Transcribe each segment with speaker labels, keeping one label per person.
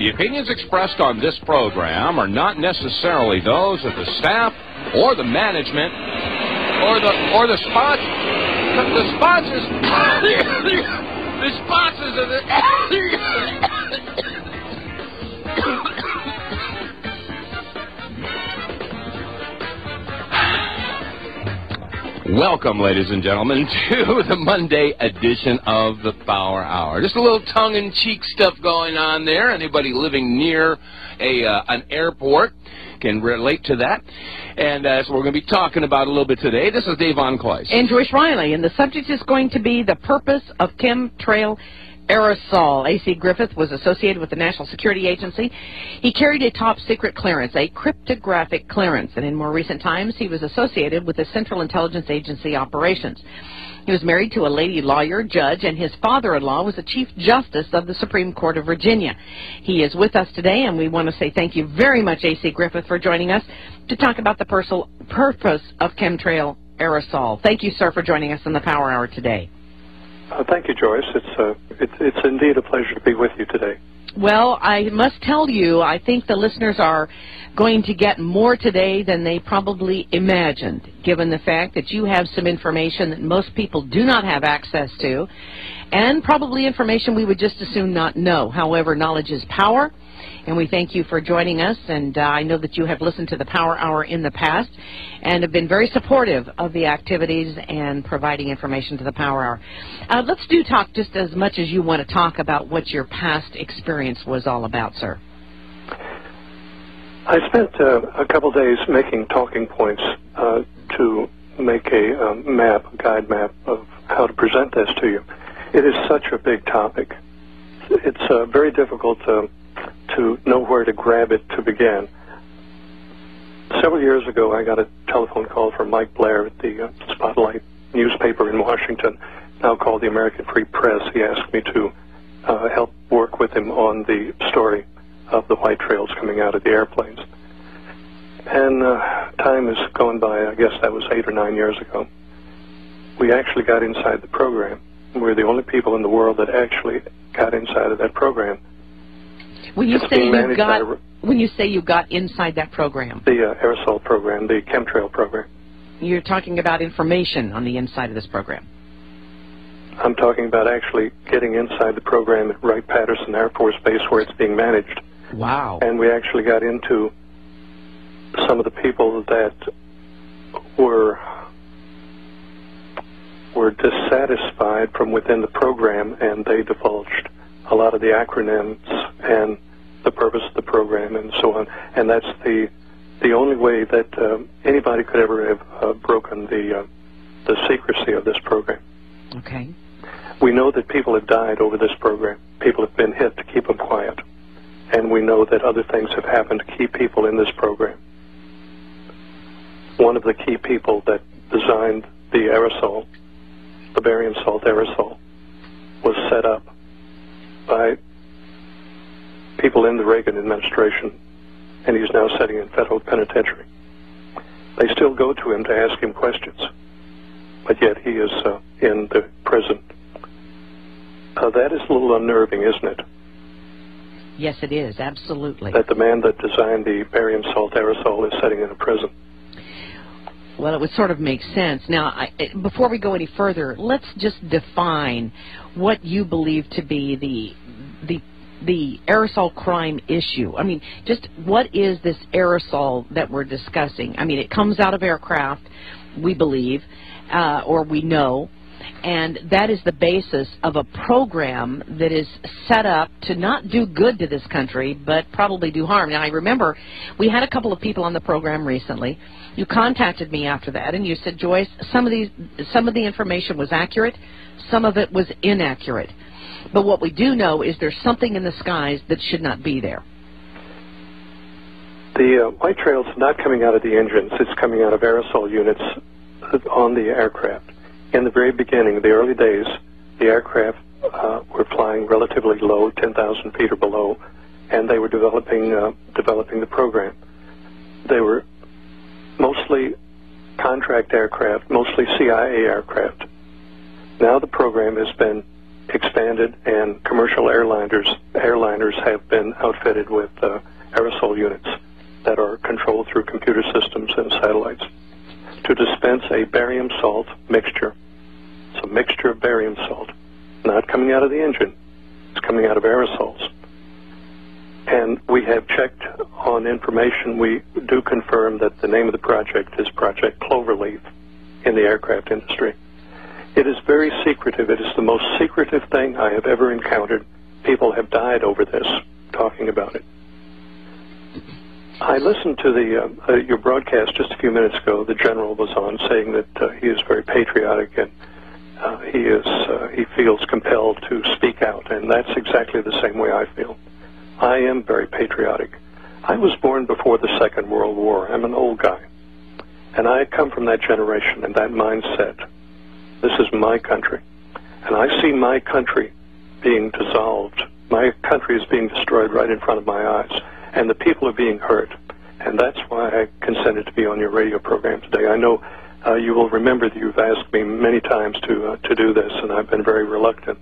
Speaker 1: The opinions expressed on this program are not necessarily those of the staff or the management or the sponsors. The sponsors. The sponsors of the. Welcome, ladies and gentlemen, to the Monday edition of the Power Hour. Just a little tongue-in-cheek stuff going on there. Anybody living near an airport can relate to that. And so we're going to be talking about a little bit today. This is Dave Von Cloyce.
Speaker 2: And Joyce Riley. And the subject is going to be the purpose of chemtrail aerosol. A.C. Griffith was associated with the National Security Agency. He carried a top-secret clearance, a cryptographic clearance, and in more recent times he was associated with the Central Intelligence Agency operations. He was married to a lady lawyer, judge, and his father-in-law was the Chief Justice of the Supreme Court of Virginia. He is with us today, and we want to say thank you very much, A.C. Griffith, for joining us to talk about the purpose of chemtrail aerosol. Thank you, sir, for joining us on the Power Hour today.
Speaker 3: Thank you, Joyce. It's indeed a pleasure to be with you today.
Speaker 2: Well, I must tell you, I think the listeners are going to get more today than they probably imagined, given the fact that you have some information that most people do not have access to, and probably information we would just as soon not know. However, knowledge is power, and we thank you for joining us, and I know that you have listened to the Power Hour in the past and have been very supportive of the activities and providing information to the Power Hour. Let's talk just as much as you want to talk about what your past experience was all about, sir.
Speaker 3: I spent a couple days making talking points to make a guide map of how to present this to you. It is such a big topic. It's very difficult to know where to grab it to begin. Several years ago, I got a telephone call from Mike Blair at the Spotlight newspaper in Washington, now called the American Free Press. He asked me to help work with him on the story of the white trails coming out of the airplanes. And time has gone by. I guess that was 8 or 9 years ago. We actually got inside the program. We're the only people in the world that actually got inside of that program.
Speaker 2: When you say you got inside that program,
Speaker 3: the aerosol program, the chemtrail program,
Speaker 2: you're talking about information on the inside of this program.
Speaker 3: I'm talking about actually getting inside the program at Wright-Patterson Air Force Base where it's being managed.
Speaker 2: Wow.
Speaker 3: And we actually got into some of the people that were dissatisfied from within the program, and they divulged a lot of the acronyms and the purpose of the program and so on. And that's the only way that anybody could ever have broken the secrecy of this program.
Speaker 2: Okay.
Speaker 3: We know that people have died over this program. People have been hit to keep them quiet. And we know that other things have happened to keep people in this program. One of the key people that designed the aerosol, the barium salt aerosol, was set up by people in the Reagan administration, and he's now sitting in federal penitentiary. They still go to him to ask him questions, but yet he is in the prison. That is a little unnerving, isn't it?
Speaker 2: Yes, it is, absolutely.
Speaker 3: That the man that designed the barium salt aerosol is sitting in a prison.
Speaker 2: Well, it would sort of make sense. Now, before we go any further, let's just define what you believe to be the aerosol crime issue. I mean, just what is this aerosol that we're discussing? I mean, it comes out of aircraft, we believe, or we know, and that is the basis of a program that is set up to not do good to this country, but probably do harm. Now, I remember we had a couple of people on the program recently. You contacted me after that, and you said, Joyce, some of the information was accurate, some of it was inaccurate. But what we do know is there's something in the skies that should not be there. The
Speaker 3: white trail's not coming out of the engines. It's coming out of aerosol units on the aircraft. In the very beginning, the early days, the aircraft were flying relatively low, 10,000 feet or below, and they were developing the program. They were mostly contract aircraft, mostly CIA aircraft. Now the program has been expanded, and commercial airliners have been outfitted with aerosol units that are controlled through computer systems and satellites to dispense a barium salt mixture. It's a mixture of barium salt, not coming out of the engine. It's coming out of aerosols. And we have checked on information. We do confirm that the name of the project is Project Cloverleaf in the aircraft industry. It is very secretive. It is the most secretive thing I have ever encountered. People have died over this, talking about it. I listened to your broadcast just a few minutes ago. The general was on saying that he is very patriotic and he feels compelled to speak out, and that's exactly the same way I feel. I am very patriotic. I was born before the Second World War. I'm an old guy, and I come from that generation and that mindset. This is my country, and I see my country being dissolved. My country is being destroyed right in front of my eyes, and the people are being hurt, and that's why I consented to be on your radio program today. I know you will remember that you've asked me many times to do this, and I've been very reluctant,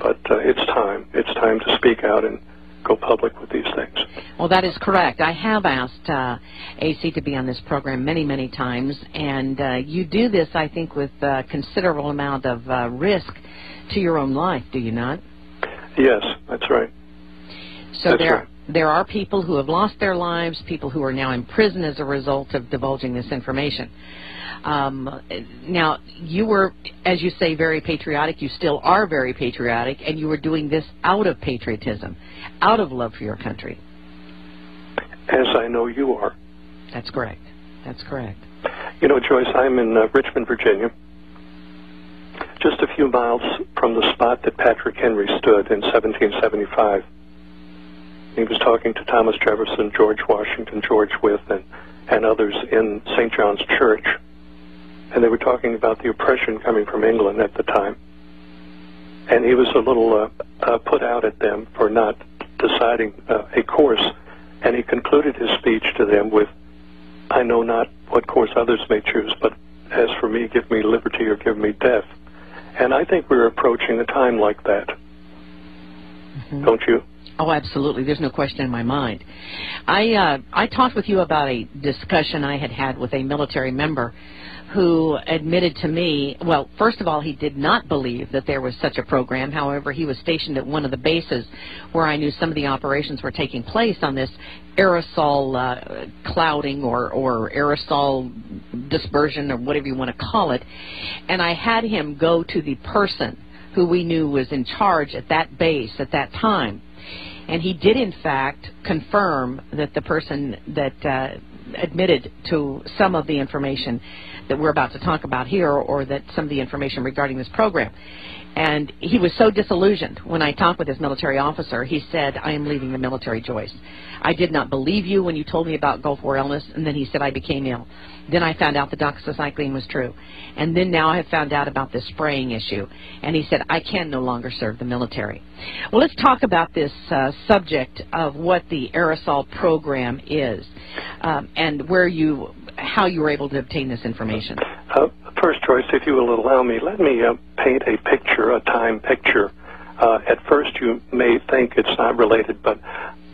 Speaker 3: but it's time. It's time to speak out and go public with these things.
Speaker 2: Well, that is correct. I have asked AC to be on this program many, many times, and you do this, I think, with a considerable amount of risk to your own life, do you not?
Speaker 3: Yes, that's right.
Speaker 2: So there are people who have lost their lives, people who are now in prison as a result of divulging this information. Now, you were, as you say, very patriotic. You still are very patriotic, and you were doing this out of patriotism, out of love for your country.
Speaker 3: As I know you are.
Speaker 2: That's correct. That's correct.
Speaker 3: You know, Joyce, I'm in Richmond, Virginia, just a few miles from the spot that Patrick Henry stood in 1775. He was talking to Thomas Jefferson, George Washington, George Wythe, and others in St. John's Church. And they were talking about the oppression coming from England at the time. And he was a little put out at them for not deciding a course. And he concluded his speech to them with, "I know not what course others may choose, but as for me, give me liberty or give me death." And I think we're approaching a time like that. Mm-hmm. Don't you?
Speaker 2: Oh, absolutely. There's no question in my mind. I talked with you about a discussion I had with a military member who admitted to me, well, first of all, he did not believe that there was such a program. However, he was stationed at one of the bases where I knew some of the operations were taking place on this aerosol clouding or aerosol dispersion or whatever you want to call it. And I had him go to the person who we knew was in charge at that base at that time. And he did, in fact, confirm that the person that admitted to some of the information that we're about to talk about here, or that some of the information regarding this program. And he was so disillusioned when I talked with his military officer. He said, "I am leaving the military, Joyce. I did not believe you when you told me about Gulf War illness." And then he said, "I became ill. Then I found out the doxycycline was true. And then now I have found out about this spraying issue." And he said, "I can no longer serve the military." Well, let's talk about this subject of what the aerosol program is and how you were able to obtain this information.
Speaker 3: First, Joyce, if you will allow me, let me paint a picture, a time picture. At first, you may think it's not related, but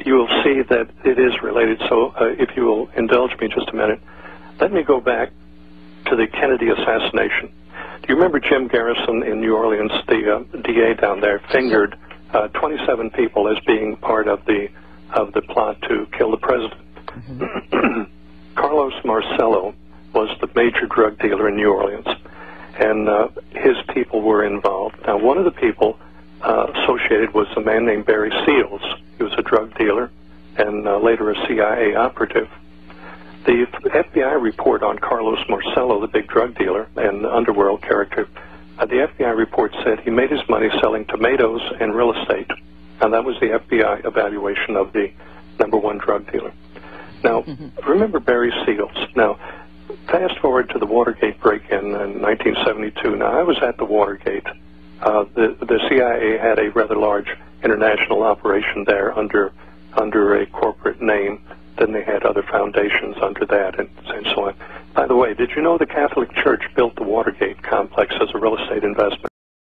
Speaker 3: you will see that it is related. So if you will indulge me just a minute, let me go back to the Kennedy assassination. Do you remember Jim Garrison in New Orleans, the DA down there, fingered 27 people as being part of the plot to kill the president? Mm-hmm. Carlos Marcello was the major drug dealer in New Orleans, and his people were involved. Now, one of the people associated was a man named Barry Seals. He was a drug dealer and later a CIA operative. The FBI report on Carlos Marcello, the big drug dealer and underworld character, the FBI report said he made his money selling tomatoes and real estate, and that was the FBI evaluation of the #1 drug dealer. Now, remember Barry Seals. Now, fast forward to the Watergate break-in in 1972. Now, I was at the Watergate. The CIA had a rather large international operation there under a corporate name. Then they had other foundations under that and so on. By the way, did you know the Catholic Church built the Watergate complex as a real estate investment?